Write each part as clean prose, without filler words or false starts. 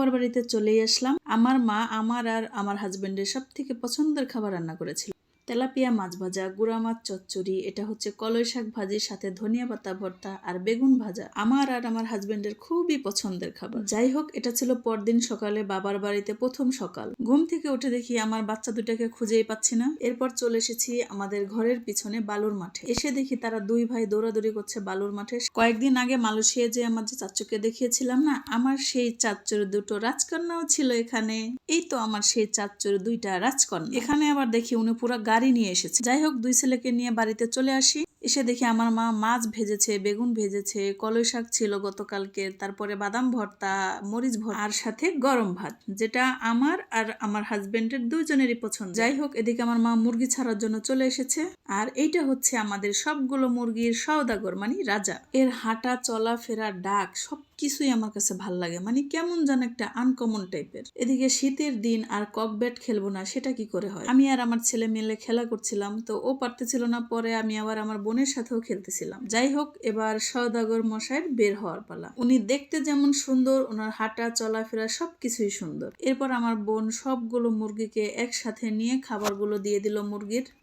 খাবার বাড়িতে চলেই আসলাম। আমার মা আমার আর আমার হাজবেন্ডের সব থেকে পছন্দের খাবার রান্না করেছিল। তেলাপিয়া মাছ ভাজা, গুড়া মাছ চচ্চড়ি, এটা হচ্ছে কলই শাক ভাজির সাথে ধনিয়া পাতা ভর্তা আর বেগুন ভাজা। আমার আর আমার হাজবেন্ডের খুবই পছন্দের খাবার। যাই হোক, এটা ছিল পরদিন সকালে বাবার বাড়িতে প্রথম সকাল। ঘুম থেকে উঠে দেখি আমার বাচ্চা দুটাকে খুঁজেই পাচ্ছি না। এরপর চলে এসেছি আমাদের ঘরের পিছনে বালুর মাঠে। এসে দেখি তারা দুই ভাই দৌড়াদৌড়ি করছে বালুর মাঠে। কয়েকদিন আগে মালয়েশিয়া যে আমার যে চাচুকে দেখিয়েছিলাম না, আমার সেই চাচুর দুটো রাজকন্যাও ছিল এখানে। এই তো আমার সেই চাচুর দুইটা রাজকন্যা। এখানে আবার দেখি উনি পুরো গাড়ি নিয়ে এসেছে। যাই হোক, দুই ছেলেকে নিয়ে বাড়িতে চলে আসি। এসে দেখি আমার মা মাছ ভেজেছে, বেগুন ভেজেছে, কলই শাক ছিল গতকালকে, তারপরে বাদাম ভর্তা, মরিচ ভর্তা আর সাথে গরম ভাত, যেটা আমার আর আমার হাজবেন্ডের দুইজনেরই পছন্দ। যাই হোক, এদিকে আমার মা মুরগি ছাড়ার জন্য চলে এসেছে। আর এইটা হচ্ছে আমাদের সবগুলো মুরগির সওদাগর, মানে রাজা। এর হাঁটা চলাফেরা ডাক সবকিছুই আমার কাছে ভাল লাগে, মানে কেমন যেন একটা আনকমন টাইপের। এদিকে শীতের দিন আর কক ব্যাট খেলবো না সেটা কি করে হয়। আমি আর আমার ছেলে মিলে খেলা করছিলাম, তো ও পারতেছিল না, পরে আমি আবার আমার বোনের সাথেও খেলতেছিলাম। যাই হোক, এবার সওদাগর মশাইয়ের বের হওয়ার পালা। উনি দেখতে যেমন সুন্দর, ওনার হাঁটা চলাফেরা সবকিছুই সুন্দর। এরপর আমার বোন সবগুলো মুরগিকে একসাথে নিয়ে খাবারগুলো দিয়ে দিল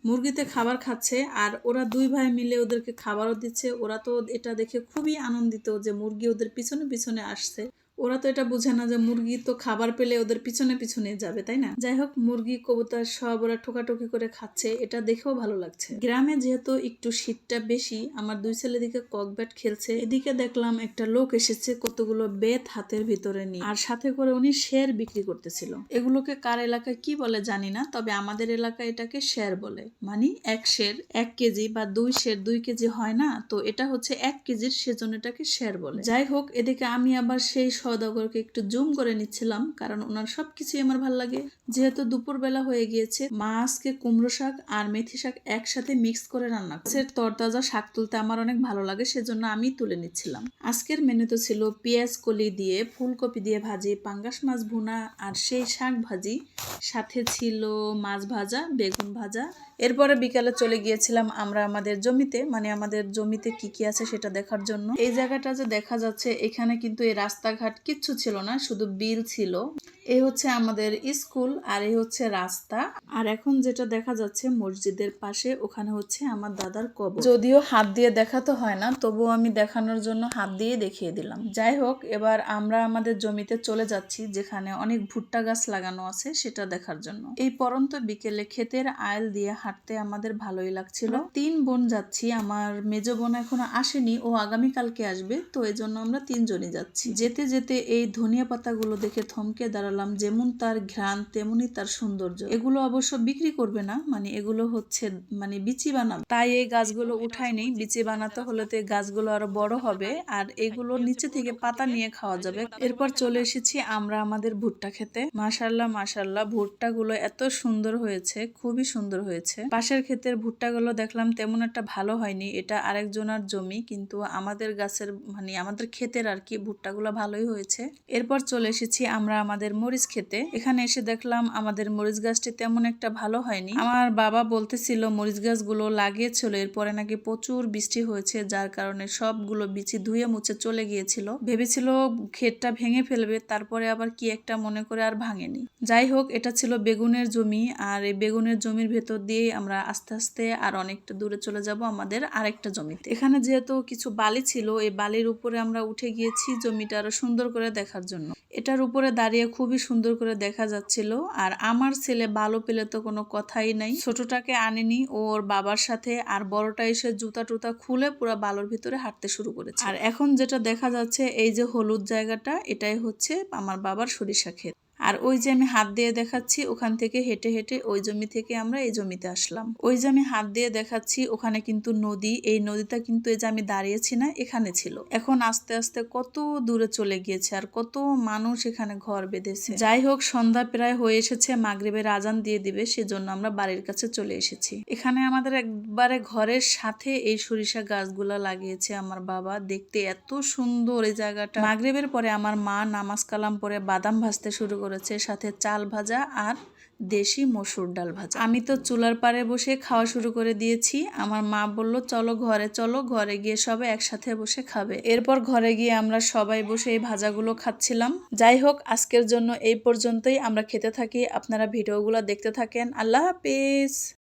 মুরগিতে খাবার খাচ্ছে, আর ওরা দুই ভাই মিলে ওদেরকে খাবারও দিচ্ছে। ওরা তো এটা দেখে খুবই আনন্দিত যে মুরগি ওদের পিছনে পিছনে আসছে। ওরা তো এটা বুঝে না যে মুরগি তো খাবার পেলে ওদের পিছনে পিছনে যাবে, তাই না? যাই হোক, মুরগি কবুতর সব ওরা ঠোকাঠুকি করে খাচ্ছে, এটা দেখেও ভালো লাগছে। গ্রামে যেহেতু একটু শীতটা বেশি, আমার দুই ছেলে দিকে কক ব্যাট খেলছে। এদিকে দেখলাম একটা লোক এসেছে কতগুলো বেত হাতের ভিতরে নিয়ে, আর সাথে করে উনি শের বিক্রি করতেছিল। এগুলোকে কার এলাকায় কি বলে জানি না, তবে আমাদের এলাকায় এটাকে শের বলে। মানে এক শের 1 কেজি বা 2 শের 2 কেজি হয় না, তো এটা হচ্ছে 1 কেজির, সেজন্য এটাকে শের বলে। যাই হোক, এদিকে আমি আবার সেই সওদাগরকে একটু জুম করে নিচ্ছিলাম, কারণ ওনার সবকিছুই আমার ভালো লাগে। যেহেতু দুপুরবেলা হয়ে গিয়েছে, মা আজকে কুমড়ো শাক আর মেথি শাক একসাথে মিক্স করে রান্না করছে। তরতাজা শাক তুলতে আমার অনেক ভালো লাগে, সেজন্য আমি তুলে নিচ্ছিলাম। আজকের মেনুতে ছিল পেঁয়াজ কলি দিয়ে, ফুলকপি দিয়ে ভাজি, পাঙ্গাস মাছ ভুনা আর সেই শাক ভাজি, সাথে ছিল মাছ ভাজা, বেগুন ভাজা। এরপরে বিকালে চলে গিয়েছিলাম আমরা আমাদের জমিতে, মানে আমাদের জমিতে কি কি আছে সেটা দেখার জন্য। এই জায়গাটা যে দেখা যাচ্ছে, এখানে কিন্তু এই রাস্তাঘাট কিচ্ছু ছিল না, শুধু বিল ছিল। এই হচ্ছে আমাদের স্কুল, আর এই হচ্ছে রাস্তা। আর এখন যেটা দেখা যাচ্ছে মসজিদের পাশে, ওখানে হচ্ছে আমার দাদার কবর। যদিও হাত দিয়ে দেখাতে হয় না, তবুও আমি দেখানোর জন্য হাত দিয়ে দেখিয়ে দিলাম। যাই হোক, এবার আমরা আমাদের জমিতে চলে যাচ্ছি, যেখানে অনেক ভুট্টা গাছ লাগানো আছে সেটা দেখার জন্য। এই পরন্ত বিকেলে ক্ষেতের আইল দিয়ে হাঁটতে আমাদের ভালোই লাগছিল। 3 বোন যাচ্ছি, আমার মেজো বোন এখনো আসেনি, ও আগামীকালকে আসবে, তো এই জন্য আমরা 3 জনই যাচ্ছি। যেতে যেতে এই ধনিয়া পাতাগুলো দেখে থমকে দাঁড়ালাম। যেমন তার ঘ্রাণ, তেমনি তার সৌন্দর্য। এগুলো অবশ্য বিক্রি করবে না, মানে এগুলো হচ্ছে মানে বিচি বানাবে, তাই এই গাছগুলো উঠাই নেই। বিচি বানাতে হলে তো এই গাছগুলো আরো বড় হবে, আর এগুলো নিচে থেকে পাতা নিয়ে খাওয়া যাবে। এরপর চলে এসেছি আমরা আমাদের ভুট্টা খেতে। মাশাআল্লাহ মাশাআল্লাহ, ভুট্টাগুলো এত সুন্দর হয়েছে, খুবই সুন্দর হয়েছে। পাশের ক্ষেতের ভুট্টাগুলো দেখলাম তেমন একটা ভালো হয়নি, এটা আরেকজনের জমি, কিন্তু আমাদের গাছের মানে আমাদের ক্ষেতের আর কি ভুট্টাগুলো ভালোই হয়েছে। এরপর চলে এসেছি আমরা আমাদের মরিচ খেতে। এখানে এসে দেখলাম আমাদের মরিচ গাছটি তেমন একটা ভালো হয়নি। আমার বাবা বলতেছিল মরিচ গাছগুলো লাগিয়েছিল, এরপরে নাকি প্রচুর বৃষ্টি হয়েছে, যার কারণে সবগুলো বিচি ধুয়ে মুছে চলে গিয়েছিল। ভেবেছিল ক্ষেতটা ভেঙে ফেলবে, তারপরে আবার কি একটা মনে করে আর ভাঙেনি। যাই হোক, এটা ছিল বেগুনের জমি, আর এই বেগুনের জমির ভেতর দিয়ে আমরা আস্তে আস্তে আর অনেকটা দূরে চলে যাব আমাদের আরেকটা জমিতে। এখানে যেহেতু কিছু বালি ছিল, এই বালির উপরে আমরা উঠে গিয়েছি জমিটা আরো সুন্দর করে দেখার জন্য। এটার উপরে দাঁড়িয়ে খুবই সুন্দর করে দেখা যাচ্ছিল। আর আমার ছেলে ভালো পেলে তো কোনো কথাই নাই, ছোটটাকে আনেনি, ওর বাবার সাথে, আর বড়টা এসে জুতা টুতা খুলে পুরো বালুর ভিতরে হাঁটতে শুরু করেছে। আর এখন যেটা দেখা যাচ্ছে, এই যে হলুদ জায়গাটা, এটাই হচ্ছে আমার বাবার সরিষা ক্ষেত। আর ওই যে আমি হাত দিয়ে দেখাচ্ছি, ওখান থেকে হেঁটে হেঁটে ওই জমি থেকে আমরা এই জমিতে আসলাম। ওই যে আমি হাত দিয়ে দেখাচ্ছি, ওখানে কিন্তু নদী, এই নদীটা কিন্তু এই যে আমি দাঁড়িয়েছি না, এখানে ছিল। এখন আস্তে আস্তে কত দূরে চলে গিয়েছে, আর কত মানুষ এখানে ঘর বেঁধেছে। যাই হোক, সন্ধ্যা প্রায় হয়ে এসেছে, মাগরিবের আজান দিয়ে দিবে, সেজন্য আমরা বাড়ির কাছে চলে এসেছি। এখানে আমাদের একবারে ঘরের সাথে এই সরিষা গাছগুলা লাগিয়েছে আমার বাবা। দেখতে এত সুন্দর এই জায়গাটা। মাগরিবের পরে আমার মা নামাজ কালাম পরে বাদাম ভাজতে শুরু করেছে, সাথে চাল ভাজা আর দেশি মসুর ডাল ভাজা। আমি তো চুলার পাড়ে বসে খাওয়া শুরু করে দিয়েছি। আমার মা বলল চলো, ঘরে গিয়ে সবাই একসাথে বসে খাবে। এরপর ঘরে গিয়ে আমরা সবাই বসে এই ভাজাগুলো খাচ্ছিলাম। যাই হোক, আজকের জন্য এই পর্যন্তই। আমরা খেতে থাকি, আপনারা ভিডিওগুলো দেখতে থাকেন। আল্লাহ হাফেজ।